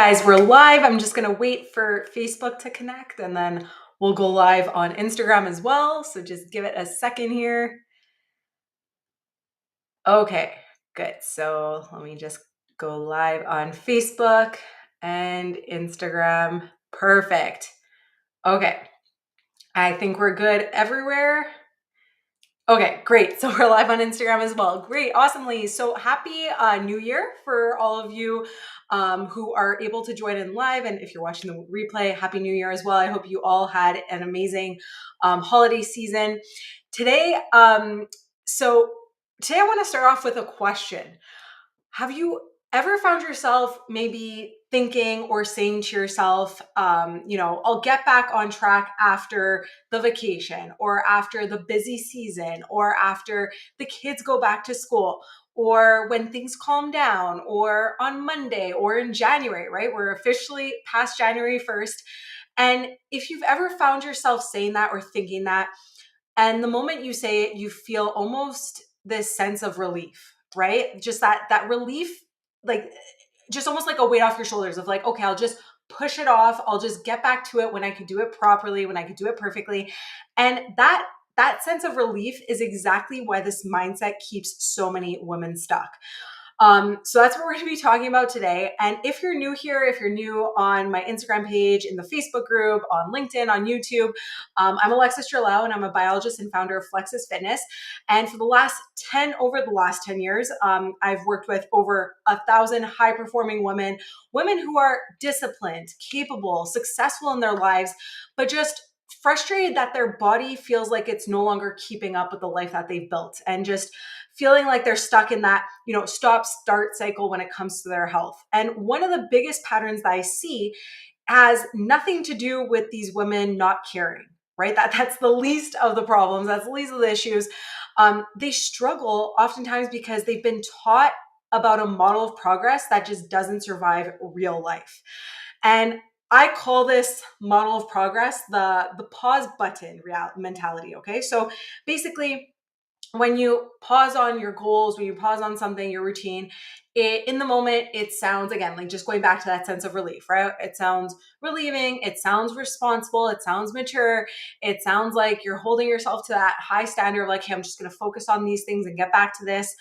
guys, we're live. I'm just going to wait for Facebook to connect and then we'll go live on Instagram as well. So just give it a second here. Okay, good. So let me just go live on Facebook and Instagram. Perfect. Okay. I think we're good everywhere. Okay, great. So we're live on Instagram as well. Great, awesomely. So happy New Year for all of you who are able to join in live. And if you're watching the replay, happy New Year as well. I hope you all had an amazing holiday season. Today, today I want to start off with a question. Have you ever found yourself maybe thinking or saying to yourself, I'll get back on track after the vacation or after the busy season or after the kids go back to school or when things calm down or on Monday or in January, right? We're officially past January 1st. And if you've ever found yourself saying that or thinking that, and the moment you say it, you feel almost this sense of relief, right? Just that relief, like just almost like a weight off your shoulders of like, okay, I'll just push it off. I'll just get back to it when I could do it properly, when I could do it perfectly. And that sense of relief is exactly why this mindset keeps so many women stuck. So that's what we're going to be talking about today. And if you're new here, if you're new on my Instagram page, in the Facebook group, on LinkedIn, on YouTube, I'm Alexis Gerlau and I'm a biologist and founder of Flexus Fitness. And for over the last 10 years, I've worked with over 1,000 high performing women who are disciplined, capable, successful in their lives, but just frustrated that their body feels like it's no longer keeping up with the life that they've built and just feeling like they're stuck in that, stop start cycle when it comes to their health. And one of the biggest patterns that I see has nothing to do with these women not caring, right? That's the least of the problems. That's the least of the issues. They struggle oftentimes because they've been taught about a model of progress that just doesn't survive real life. And I call this model of progress the pause button mentality. Okay. So basically, when you pause on your goals, when you pause on something, your routine, in the moment, it sounds, again, like just going back to that sense of relief, right? It sounds relieving. It sounds responsible. It sounds mature. It sounds like you're holding yourself to that high standard of like, hey, I'm just going to focus on these things and get back to this.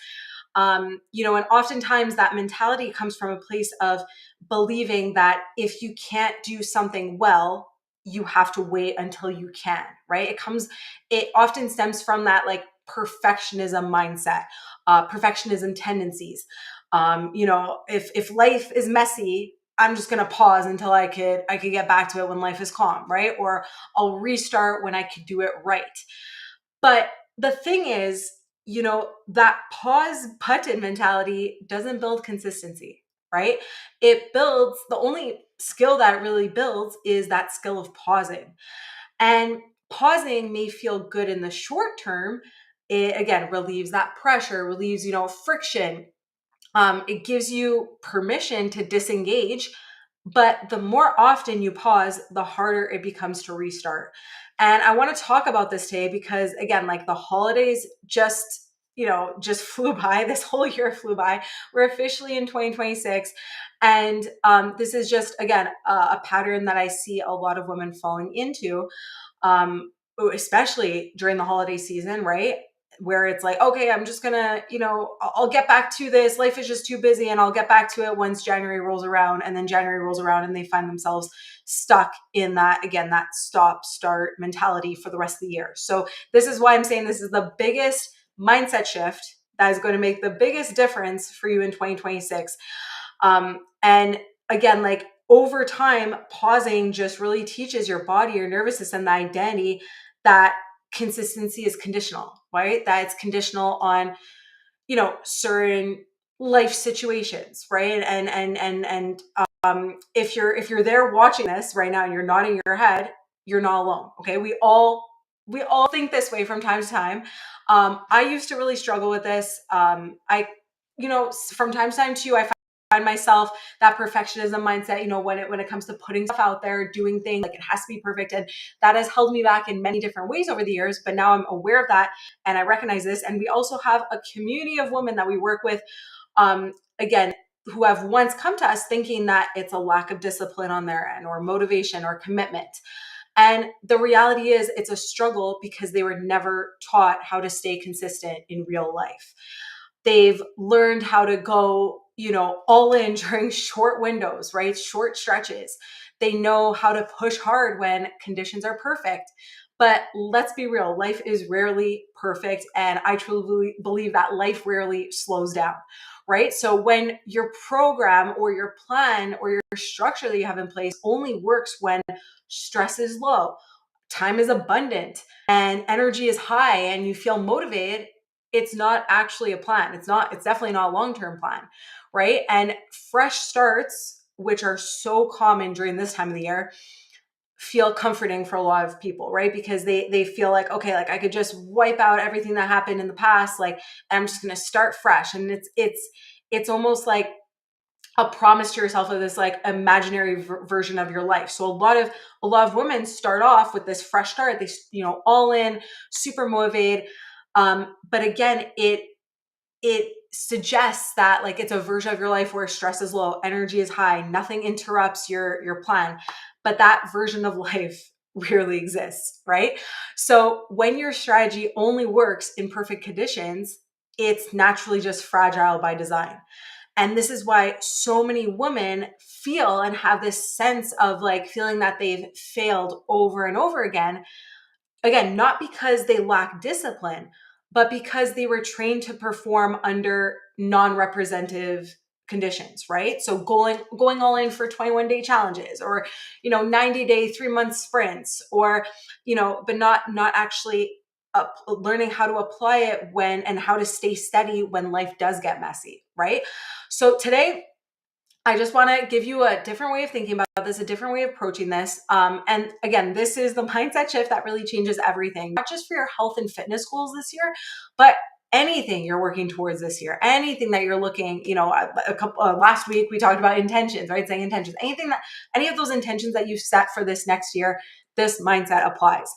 And oftentimes that mentality comes from a place of believing that if you can't do something well, you have to wait until you can, right? It often stems from that like perfectionism mindset, perfectionism tendencies. If life is messy, I'm just going to pause until I could get back to it when life is calm, right? Or I'll restart when I could do it right. But the thing is, that pause button mentality doesn't build consistency, right? The only skill that it really builds is that skill of pausing. And pausing may feel good in the short term. It again relieves that pressure, relieves, friction. It gives you permission to disengage, but the more often you pause, the harder it becomes to restart. And I want to talk about this today because, again, like the holidays just flew by. This whole year flew by. We're officially in 2026. And this is just, again, a pattern that I see a lot of women falling into, especially during the holiday season, right? Where it's like, okay, I'm just gonna, I'll get back to this. Life is just too busy and I'll get back to it once January rolls around. And then January rolls around and they find themselves stuck in that, again, that stop start mentality for the rest of the year. So this is why I'm saying this is the biggest mindset shift that is going to make the biggest difference for you in 2026. And again, like over time, pausing just really teaches your body, your nervous system, the identity that consistency is conditional, right? That it's conditional on, certain life situations, right? And if you're there watching this right now and you're nodding your head, you're not alone. Okay. We all think this way from time to time. I used to really struggle with this. From time to time too, I find myself that perfectionism mindset, when it comes to putting stuff out there, doing things like it has to be perfect. And that has held me back in many different ways over the years. But now I'm aware of that and I recognize this. And we also have a community of women that we work with. Again, who have once come to us thinking that it's a lack of discipline on their end or motivation or commitment. And the reality is it's a struggle because they were never taught how to stay consistent in real life. They've learned how to go, all in during short windows, right? Short stretches. They know how to push hard when conditions are perfect. But let's be real, life is rarely perfect. And I truly believe that life rarely slows down, right? So when your program or your plan or your structure that you have in place only works when stress is low, time is abundant, and energy is high, and you feel motivated, it's not actually a plan. It's definitely not a long-term plan, right? And fresh starts, which are so common during this time of the year, feel comforting for a lot of people, right? Because they feel like, okay, like I could just wipe out everything that happened in the past, like I'm just going to start fresh. And it's almost like a promise to yourself of this like imaginary version of your life. So a lot of women start off with this fresh start. They, all in, super motivated. But again, it suggests that like it's a version of your life where stress is low, energy is high, nothing interrupts your plan. But that version of life rarely exists, right? So when your strategy only works in perfect conditions, it's naturally just fragile by design. And this is why so many women feel and have this sense of like feeling that they've failed over and over again. Again, not because they lack discipline, but because they were trained to perform under non-representative conditions, right? So going all in for 21-day challenges, or 90-day 3-month sprints, or but not actually learning how to apply it when, and how to stay steady when life does get messy, right? So today I just want to give you a different way of thinking about this, a different way of approaching this. And again, this is the mindset shift that really changes everything, not just for your health and fitness goals this year, but anything you're working towards this year, anything that you're looking, last week we talked about intentions, right? Saying intentions, any of those intentions that you set for this next year, this mindset applies.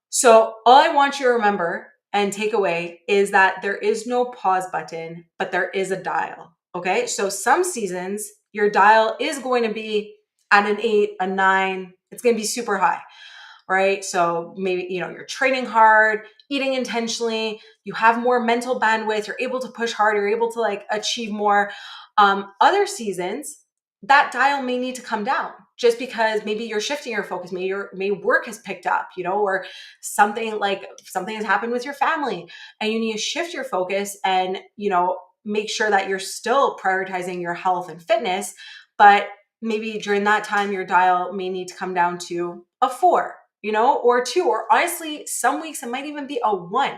So all I want you to remember and take away is that there is no pause button, but there is a dial. Okay. So some seasons, your dial is going to be at an 8, a 9. It's going to be super high, right? So maybe, you're training hard, eating intentionally, you have more mental bandwidth, you're able to push hard, you're able to like achieve more. Other seasons, that dial may need to come down just because maybe you're shifting your focus, maybe work has picked up, or something has happened with your family and you need to shift your focus and, make sure that you're still prioritizing your health and fitness. But maybe during that time, your dial may need to come down to a 4, or 2, or honestly, some weeks it might even be a 1.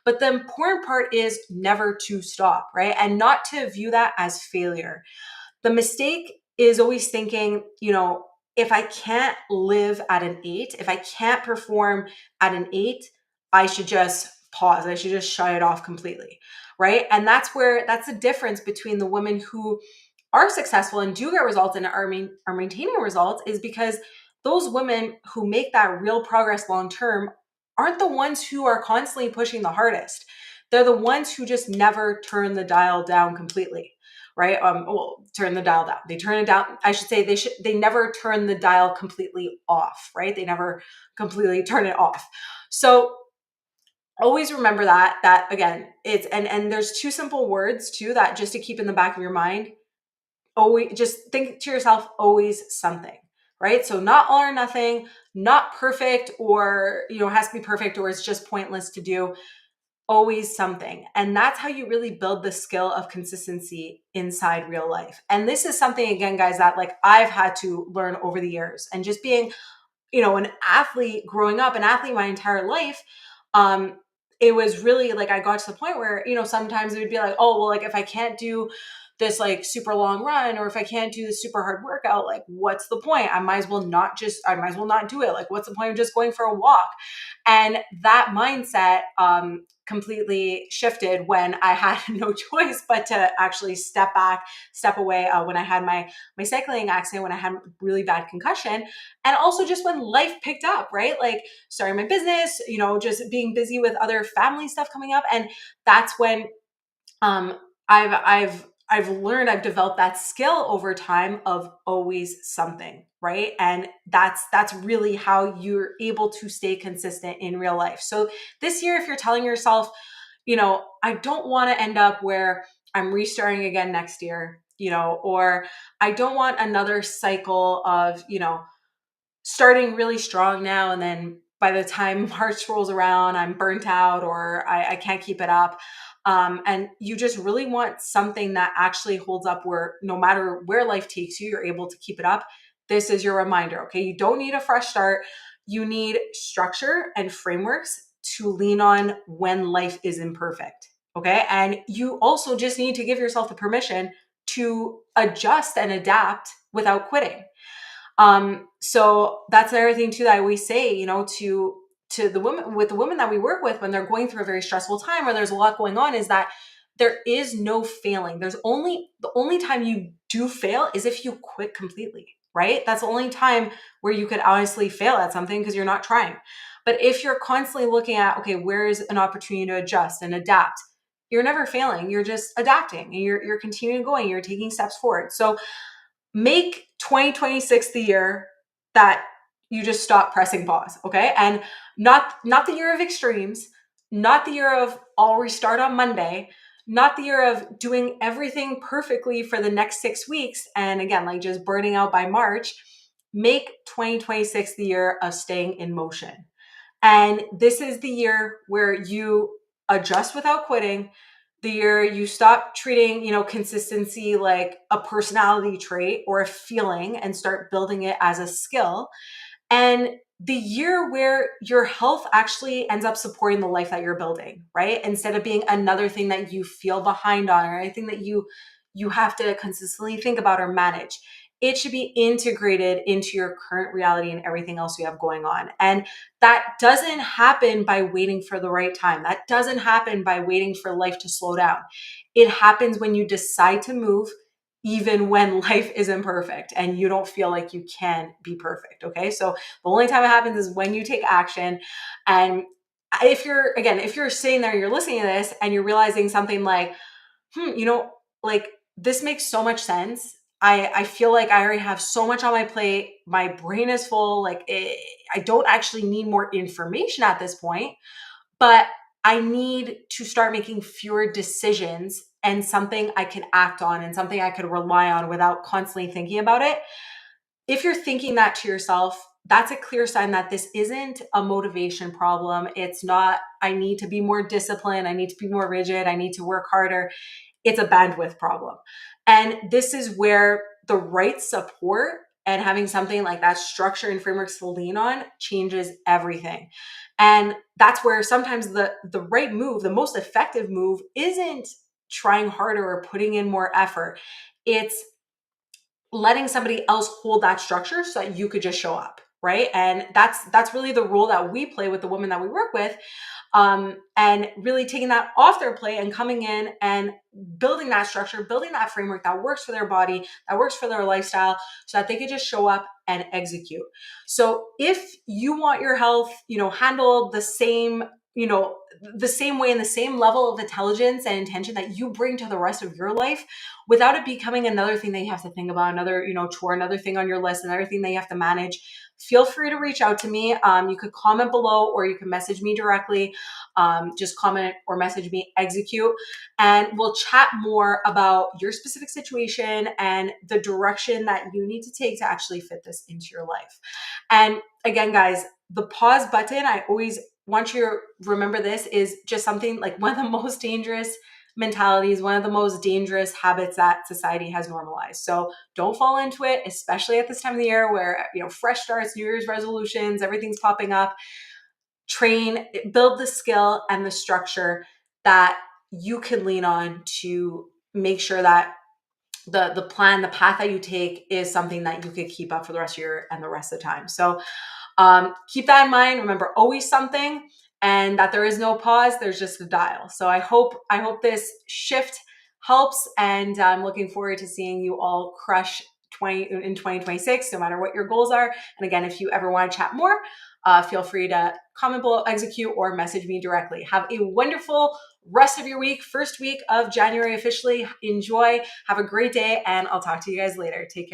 But the important part is never to stop, right? And not to view that as failure. The mistake is always thinking, if I can't live at an 8, if I can't perform at an 8, I should just pause. I should just shut it off completely, right? And that's the difference between the women who are successful and do get results and are maintaining results, is because those women who make that real progress long term aren't the ones who are constantly pushing the hardest. They're the ones who just never turn the dial down completely, right? Turn the dial down. They turn it down. I should say they never turn the dial completely off, right? They never completely turn it off. So always remember that again, it's, and there's 2 simple words too, that just to keep in the back of your mind. Always just think to yourself, always something, right? So not all or nothing, not perfect, or, has to be perfect, or it's just pointless to do. Always something. And that's how you really build the skill of consistency inside real life. And this is something, again, guys, that like I've had to learn over the years, and just being, an athlete, growing up an athlete my entire life. It was really like, I got to the point where, sometimes it would be like, oh, well, like if I can't do this like super long run, or if I can't do this super hard workout, like what's the point? I might as well not do it. Like, what's the point of just going for a walk? And that mindset completely shifted when I had no choice but to actually step back, step away, when I had my cycling accident, when I had really bad concussion, and also just when life picked up, right? Like starting my business, just being busy with other family stuff coming up. And that's when I've I've developed that skill over time of always something, right? And that's really how you're able to stay consistent in real life. So this year, if you're telling yourself, I don't want to end up where I'm restarting again next year, or I don't want another cycle of, starting really strong now, and then by the time March rolls around, I'm burnt out, or I can't keep it up. And you just really want something that actually holds up, where no matter where life takes you, you're able to keep it up. This is your reminder, okay? You don't need a fresh start. You need structure and frameworks to lean on when life is imperfect, okay? And you also just need to give yourself the permission to adjust and adapt without quitting. So that's another thing too that I always say, to the women that we work with when they're going through a very stressful time where there's a lot going on, is that there is no failing. The only time you do fail is if you quit completely, right? That's the only time where you could honestly fail at something, because you're not trying. But if you're constantly looking at, okay, where is an opportunity to adjust and adapt, you're never failing. You're just adapting, and you're continuing going. You're taking steps forward. So make 2026 the year that you just stop pressing pause, okay? And not the year of extremes, not the year of I'll restart on Monday, not the year of doing everything perfectly for the next 6 weeks and again, like just burning out by March. Make 2026 the year of staying in motion. And this is the year where you adjust without quitting, the year you stop treating, consistency like a personality trait or a feeling and start building it as a skill. And the year where your health actually ends up supporting the life that you're building, right? Instead of being another thing that you feel behind on, or anything that you have to consistently think about or manage. It should be integrated into your current reality and everything else you have going on. And that doesn't happen by waiting for the right time. That doesn't happen by waiting for life to slow down. It happens when you decide to move, even when life isn't perfect and you don't feel like you can be perfect. Okay. So the only time it happens is when you take action. And if you're sitting there, you're listening to this and you're realizing something like, like this makes so much sense. I feel like I already have so much on my plate. My brain is full. I don't actually need more information at this point, but I need to start making fewer decisions and something I can act on and something I could rely on without constantly thinking about it. If you're thinking that to yourself, that's a clear sign that this isn't a motivation problem. It's not, I need to be more disciplined. I need to be more rigid. I need to work harder. It's a bandwidth problem. And this is where the right support and having something like that structure and frameworks to lean on changes everything. And that's where sometimes the right move, the most effective move, isn't trying harder or putting in more effort. It's letting somebody else hold that structure so that you could just show up, right? And that's really the role that we play with the women that we work with, and really taking that off their plate and coming in and building that structure, building that framework that works for their body, that works for their lifestyle, so that they can just show up and execute. So if you want your health, handled the same way and the same level of intelligence and intention that you bring to the rest of your life, without it becoming another thing that you have to think about, another, chore, another thing on your list, another thing that you have to manage, feel free to reach out to me. You could comment below or you can message me directly. Just comment or message me, execute, and we'll chat more about your specific situation and the direction that you need to take to actually fit this into your life. And again, guys, the pause button, I always want you to remember, this is just something like one of the most dangerous mentalities, one of the most dangerous habits that society has normalized. So don't fall into it, especially at this time of the year where, fresh starts, New Year's resolutions, everything's popping up. Build the skill and the structure that you can lean on to make sure that the plan, the path that you take is something that you could keep up for the rest of your and the rest of the time. So keep that in mind. Remember, always something, and that there is no pause. There's just a dial. So I hope this shift helps, and I'm looking forward to seeing you all crush in 2026, no matter what your goals are. And again, if you ever want to chat more, feel free to comment below, execute, or message me directly. Have a wonderful rest of your week, first week of January officially. Enjoy, have a great day, and I'll talk to you guys later. Take care.